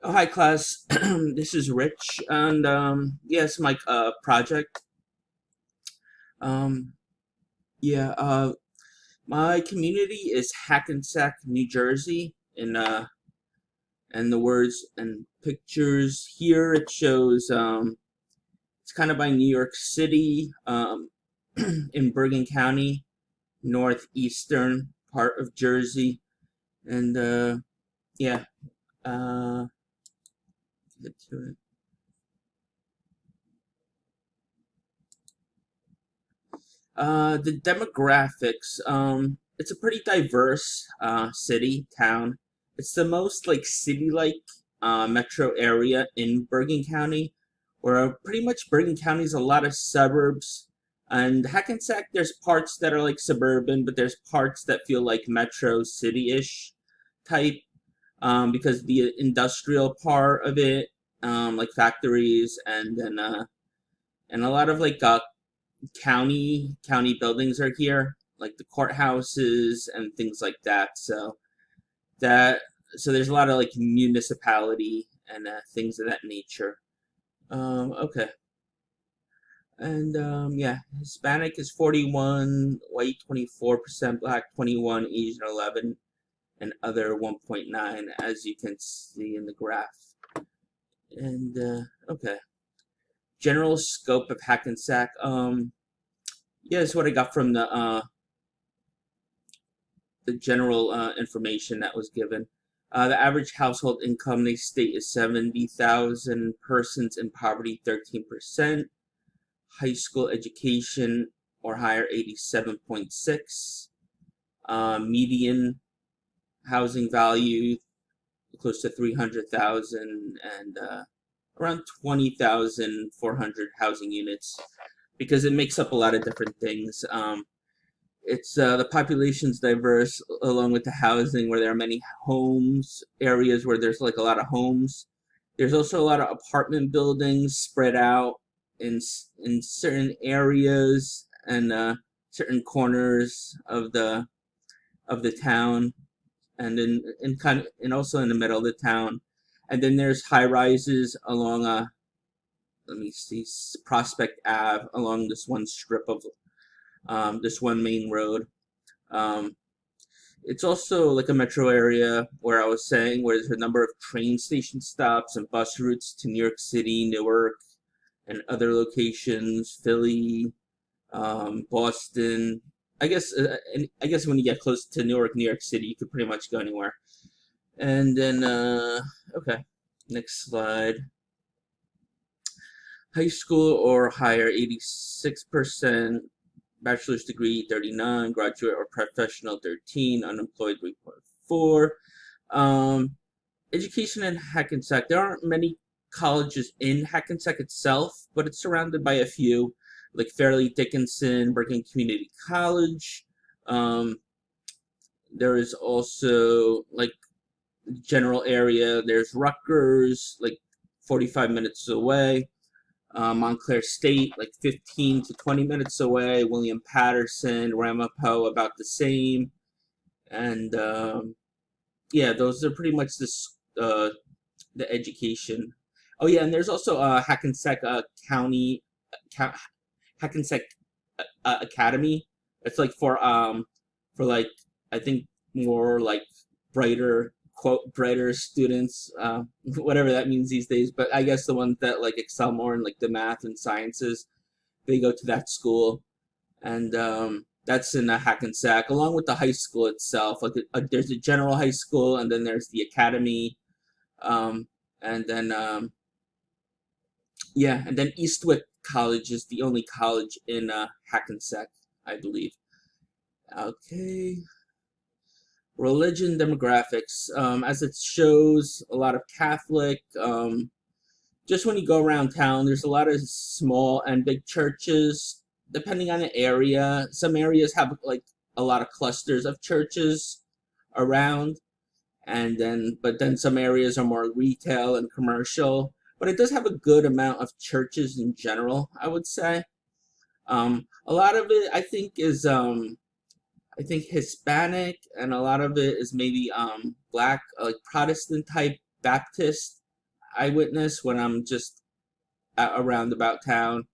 Oh, hi, class. This is Rich, and yes, my project. Um, yeah, my community is Hackensack, New Jersey, and the words and pictures here it shows. It's kind of by New York City, in Bergen County, northeastern part of Jersey, and yeah, uh, get to it. The demographics, it's a pretty diverse city, town. It's the most like city-like metro area in Bergen County, where pretty much Bergen County is a lot of suburbs. And Hackensack, there's parts that are like suburban, but there's parts that feel like metro city-ish type, because the industrial part of it, like factories, and a lot of like county buildings are here, like the courthouses and things like that. That so there's a lot of like municipality and things of that nature. Okay, and yeah, Hispanic is 41, white 24%, black 21, Asian 11, and other 1.9, as you can see in the graph. And okay, general scope of Hackensack. Yeah, that's what I got from the general information that was given. The average household income they state is 70,000, persons in poverty 13%, high school education or higher 87.6, median housing value close to 300,000, and around 20,400 housing units, because it makes up a lot of different things. It's the population's diverse, along with the housing, where there are many homes, areas where there's like a lot of homes. There's also a lot of apartment buildings spread out in certain areas and certain corners of the town, and in kind of, and also in the middle of the town. And then there's high rises along let me see, Prospect Ave, along this one strip of this one main road. Um, it's also like a metro area, where I was saying, where there's a number of train station stops and bus routes to New York City, Newark, and other locations, Philly, Boston. I guess when you get close to Newark, New York City, you could pretty much go anywhere. And then, okay, next slide. High school or higher, 86%. Bachelor's degree 39, graduate or professional 13, unemployed 3.4. Um, Education in Hackensack. There aren't many colleges in Hackensack itself, but it's surrounded by a few, like Fairleigh Dickinson, Bergen Community College. Um, there is also like general area. There's Rutgers, like 45 minutes away. Montclair State, like 15 to 20 minutes away. William Patterson, Ramapo, about the same. And yeah, those are pretty much the education. Oh yeah, and there's also Hackensack County, Ca- Hackensack Academy. It's like for like, I think more like brighter, quote, brighter students, whatever that means these days. But I guess the ones that like excel more in like the math and sciences, they go to that school. And that's in Hackensack, along with the high school itself. Like there's a general high school, and then there's the academy, um, and then yeah, and then Eastwick College is the only college in Hackensack, I believe. Okay, religion demographics. As it shows, a lot of Catholic. Just when you go around town, there's a lot of small and big churches, depending on the area. Some areas have like a lot of clusters of churches around, and then but then some areas are more retail and commercial. But it does have a good amount of churches in general, I would say. A lot of it, I think, is I think Hispanic, and a lot of it is maybe black, like Protestant type Baptist. I witness when I'm just around about town.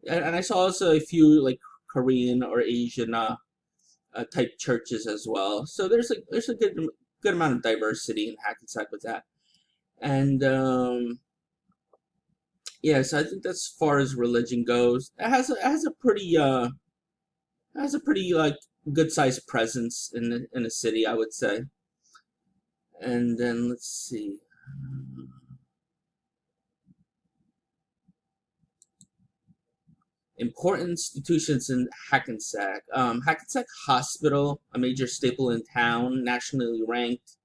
And I saw also a few like Korean or Asian type churches as well. So there's a good amount of diversity in Hackensack with that. And yeah, so I think that's as far as religion goes. It has a pretty like good sized presence in a city, I would say. And then let's see. Important institutions in Hackensack. Hackensack Hospital, a major staple in town, nationally ranked.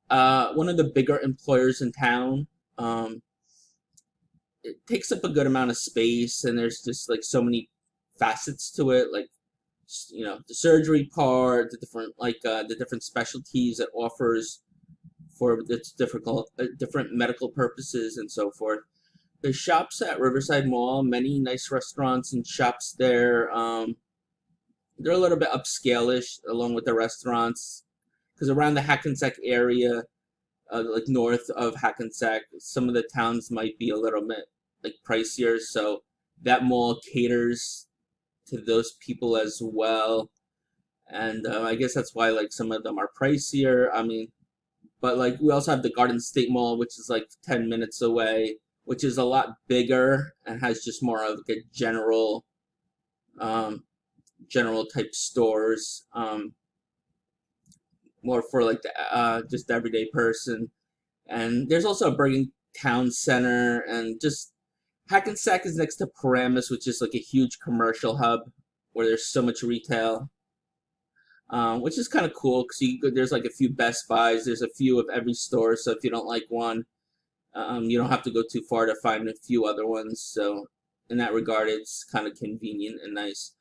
One of the bigger employers in town. Um, it takes up a good amount of space, and there's just like so many facets to it, like the surgery part, the different specialties it offers for its different medical purposes and so forth. The shops at Riverside Mall, many nice restaurants and shops there. They're a little bit upscale-ish along with the restaurants because around the Hackensack area, like north of Hackensack, some of the towns might be a little bit like pricier. So that mall caters to those people as well. And I guess that's why like some of them are pricier. I mean, but like we also have the Garden State Mall, which is like 10 minutes away, which is a lot bigger and has just more of like a um, general type stores, more for like the just the everyday person. And there's also a Bergen Town Center, and just Hackensack is next to Paramus, which is like a huge commercial hub where there's so much retail, which is kind of cool because there's like a few Best Buys, there's a few of every store. So if you don't like one, you don't have to go too far to find a few other ones. So in that regard, it's kind of convenient and nice.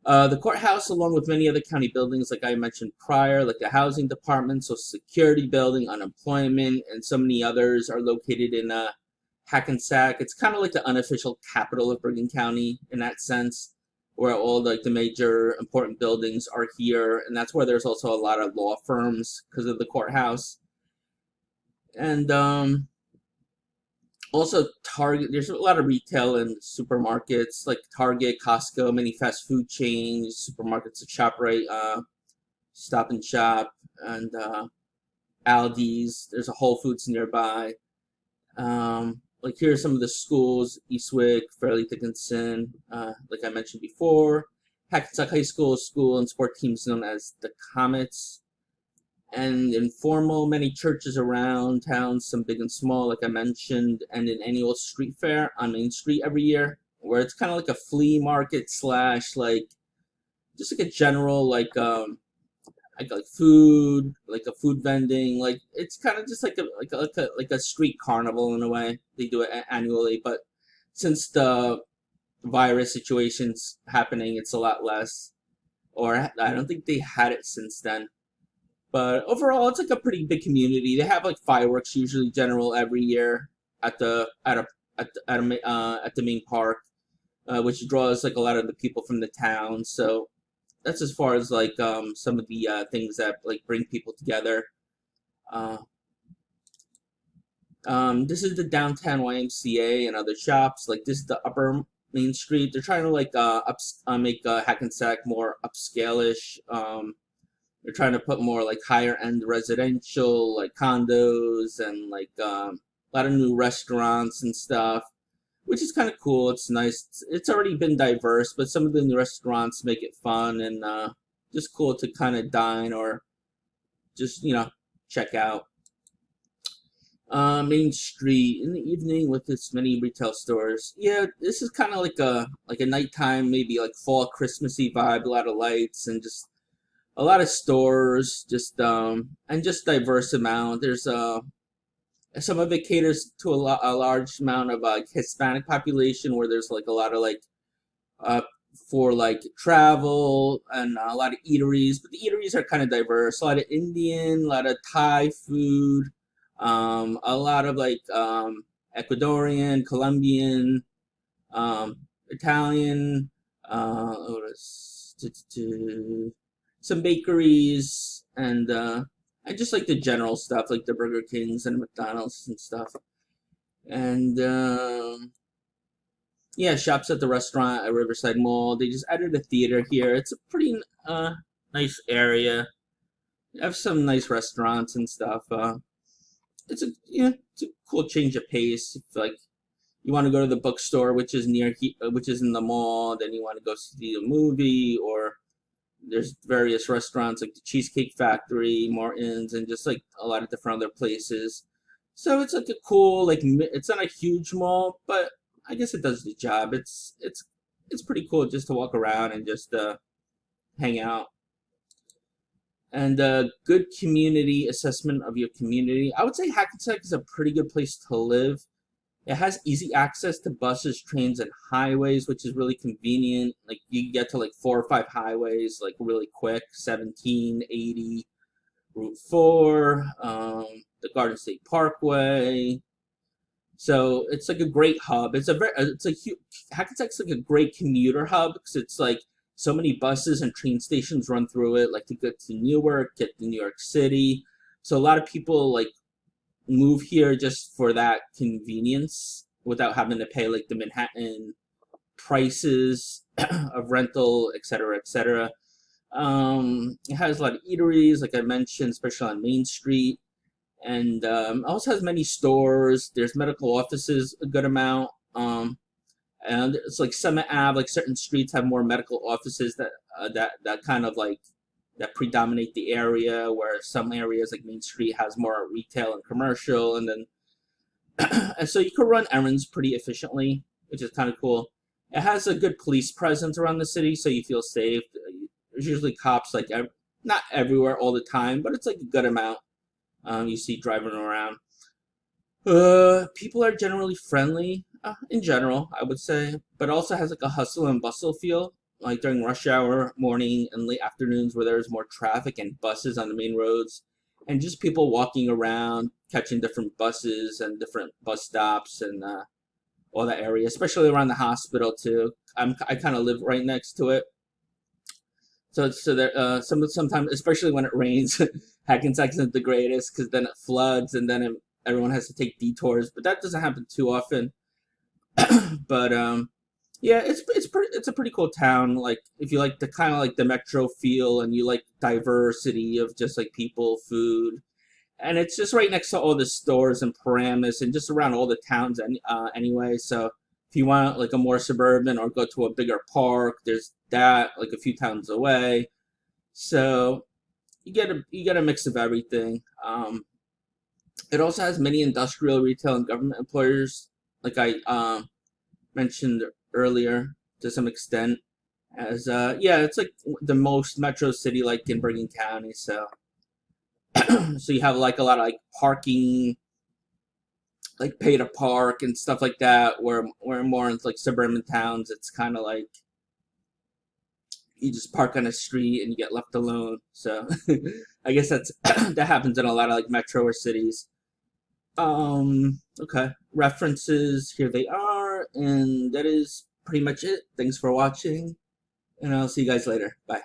The courthouse, along with many other county buildings, like I mentioned prior, like the housing department, social security building, unemployment, and so many others, are located in Hackensack. It's kind of like the unofficial capital of Bergen County in that sense, where all like the major important buildings are here, and that's where there's also a lot of law firms because of the courthouse. And also Target. There's a lot of retail and supermarkets like Target, Costco, many fast food chains, supermarkets like ShopRite, Stop and Shop, and Aldi's. There's a Whole Foods nearby. Like here are some of the schools: Eastwick, Fairleigh Dickinson, like I mentioned before. Hackensack High School, school and sport teams known as the Comets. And informal, many churches around town, some big and small, like I mentioned, and an annual street fair on Main Street every year, where it's kind of like a flea market slash like just like a general like food, like a food vending, like it's kind of just like a street carnival in a way. They do it annually, but since the virus situation's happening, it's a lot less. Or I don't think they had it since then. But overall, it's like a pretty big community. They have like fireworks usually general every year at the at the main park, which draws like a lot of the people from the town. So that's as far as like some of the things that like bring people together. Uh, this is the downtown YMCA and other shops. Like this is the upper Main Street. They're trying to like make Hackensack more upscale-ish. They're trying to put more like higher end residential, like condos, and like a lot of new restaurants and stuff, which is kind of cool. It's nice. It's already been diverse, but some of the new restaurants make it fun and just cool to kind of dine or just check out. Main Street in the evening with its many retail stores. Yeah, this is kind of like a nighttime, maybe like fall Christmassy vibe. A lot of lights and just a lot of stores, just and just diverse amount. There's some of it caters to a large amount of Hispanic population, where there's like a lot of like uh for like travel and a lot of eateries, but the eateries are kind of diverse. A lot of Indian, a lot of Thai food, a lot of like Ecuadorian, Colombian, um, Italian, what is some bakeries and just like the general stuff like the Burger Kings and McDonald's and stuff. And yeah, shops at the restaurant at Riverside Mall. They just added a theater here. It's a pretty nice area. They have some nice restaurants and stuff. It's a it's a cool change of pace. If, like you want to go to the bookstore, which is which is in the mall, then you want to go see a movie, or there's various restaurants like the Cheesecake Factory, Martin's, and just like a lot of different other places. So it's like a cool it's not a huge mall, but I guess it does the job. It's pretty cool just to walk around and just hang out. And good community assessment of your community. I would say Hackensack is a pretty good place to live. It has easy access to buses, trains, and highways, which is really convenient. Like you can get to like 4 or 5 highways like really quick, 17, 80, Route 4, the Garden State Parkway. So it's like a great hub. It's a huge, Hackensack's like a great commuter hub because it's like so many buses and train stations run through it, like to get to Newark, get to New York City. So a lot of people like move here just for that convenience without having to pay like the Manhattan prices of rental, et cetera, et cetera. It has a lot of eateries, like I mentioned, especially on Main Street, and also has many stores. There's medical offices a good amount. And it's like Summit Ave, like certain streets have more medical offices that kind of like that predominate the area, where some areas like Main Street has more retail and commercial, and then and so you can run errands pretty efficiently, which is kind of cool. It has a good police presence around the city, so you feel safe. There's usually cops like not everywhere all the time, but it's like a good amount you see driving around. People are generally friendly in general, I would say, but also has like a hustle and bustle feel, like during rush hour, morning, and late afternoons where there's more traffic and buses on the main roads, and just people walking around, catching different buses and different bus stops and all that area, especially around the hospital too. I kind of live right next to it, so there sometimes, especially when it rains, Hackensack isn't the greatest because then it floods and then everyone has to take detours. But that doesn't happen too often. But yeah, it's a pretty cool town. Like if you like the kind of like the metro feel and you like diversity of just like people, food, and it's just right next to all the stores and Paramus and just around all the towns anyway. So if you want like a more suburban or go to a bigger park, there's that like a few towns away. So you get a mix of everything. It also has many industrial, retail, and government employers, like I mentioned earlier to some extent. As yeah, it's like the most metro city like in Bergen County. So so you have like a lot of like parking, like pay to park and stuff like that. Where more in like suburban towns, it's kind of like you just park on a street and you get left alone. So I guess that's that happens in a lot of like metro or cities. Okay. References, here they are, and that is pretty much it. Thanks for watching, and I'll see you guys later. Bye.